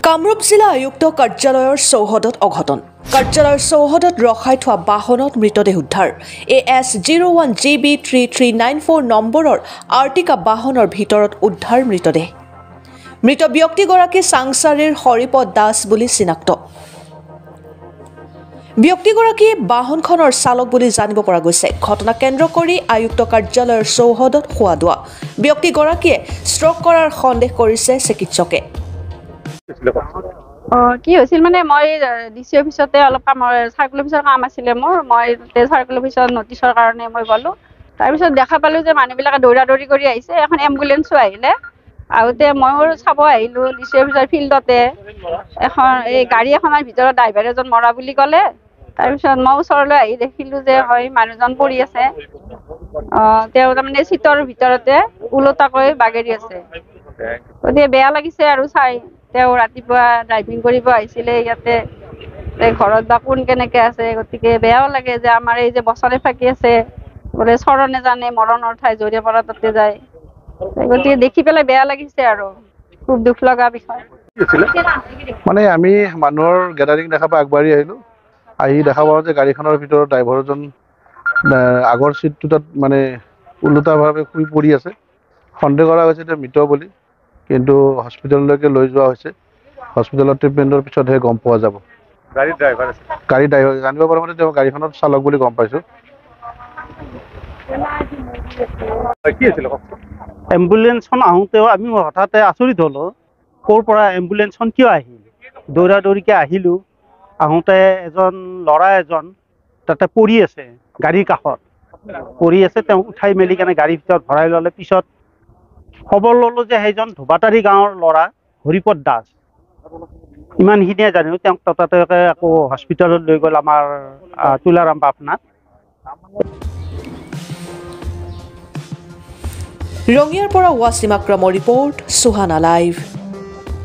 কামৰূপ জিলা আয়ুক্ত কাৰ্যালয়ৰ চৌহদত অঘটন কাৰ্যালয়ৰ চৌহদত ৰখাই থোৱা বাহনত মৃতদেহ উদ্ধাৰ AS01GB3394 নম্বৰৰ আৰ্টিকা বাহনৰ ভিতৰত উদ্ধাৰ মৃতদেহ মৃত ব্যক্তিগৰাকী চাংচাৰীৰ হৰিপদ দাস বুলি চিনাক্ত ব্যক্তিগৰাকী বাহনখনৰ চালক বুলি জানিব পৰা গৈছে ঘটনা কেন্দ্ৰ কৰি আয়ুক্ত কাৰ্যালয়ৰ চৌহদত খোৱাদোৱা ব্যক্তিগৰাকীয়ে ষ্ট্ৰোক কৰাৰ সন্দেহ কৰিছে চিকিৎসকে কি হৈছিল মানে মই ডিসি অফিসতে অলপ কাম সাৰ্কুল অফিসৰ কাম আছিল মোৰ মই সাৰ্কুল অফিসৰ নটিছৰ কাৰণে মই গলো তাৰ পিছত দেখা পালো যে মানুহবিলাকে দৌৰা-দৌৰি কৰি আহিছে এখন এম্বুলেন্সও আহিলে আউতে মই চাব আহিলো ডিসি অফিসৰ ফিল্ডতে এখন এই গাড়ী এখনৰ ভিতৰত ড্ৰাইভাৰ এজন মৰা বুলি ক'লে তাৰ পিছত মই ওচৰলৈ আহি দেখিলো যে হয় মানুহজন পৰি আছে তেওঁ মানে সিটৰ ভিতৰতে উলটাকৈ বাগৰি আছে গতিকে বেয়া লাগিছে আৰু চাই তেওঁ ৰাতিপুৱা ড্ৰাইভিং কৰিব আহিছিলে ইয়াতে ঘৰত বা কোন কেনেকে আছে গতিকে বেয়াও লাগে যে আমাৰ এই যে বছৰে ফাকি আছে বোলে চৰণে জানে মৰণৰ ঠাই জৰিয়া পৰা তাতে যায় গতিকে দেখি পেলাই বেয়া লাগিছে আৰু খুব দুখ লগা বিষয় মানে আমি মানুহৰ গ্যাদাৰিং দেখা পাই আগবাঢ়ি আহিলো আহি দেখা পাওঁ যে গাড়ীখনৰ ভিতৰত ড্ৰাইভাৰজন আগৰ সিটটোত মানে উলটাভাৱে শুই পৰি আছে সন্দেহ কৰা হৈছে যে মৃত বুলি কিন্তু হস্পিটেললৈকে লৈ যোৱা হৈছে হস্পিটেলত ট্ৰিটমেন্টৰ পিছতহে গম পোৱা যাব গাড়ী ড্ৰাইভাৰ জানিব পৰা মতে তেওঁ গাড়ীখনৰ চালক বুলি গম পাইছো কি আছিল এম্বুলেন্সখন আহোঁতেও আমি হঠাতে আচৰিত হলো ক'ৰ পৰা এম্বুলেন্সখন কিয় আহিল দৌৰা-দৌৰিকে আহিলো আহোঁতে এজন ল'ৰা এজন তাতে পৰি আছে গাড়ীৰ কাষত পৰি আছে তেওঁ উঠাই মেলি কেনে গাড়ীৰ ভিতৰত ভৰাই ল'লে পিছত খবৰ ল'লো যে সেইজন ধোবাতাৰী গাঁৱৰ ল'ৰা হৰিপদ দাস ইমানখিনিয়ে জানিও তেওঁক তাতে আকৌ হস্পিটেলত লৈ গ'ল আমাৰ তুলাৰাম পাপনাত ৰঙিয়াৰ পৰা ৱাছিম আক্ৰমৰ ৰিপৰ্ট সুহানা লাইভ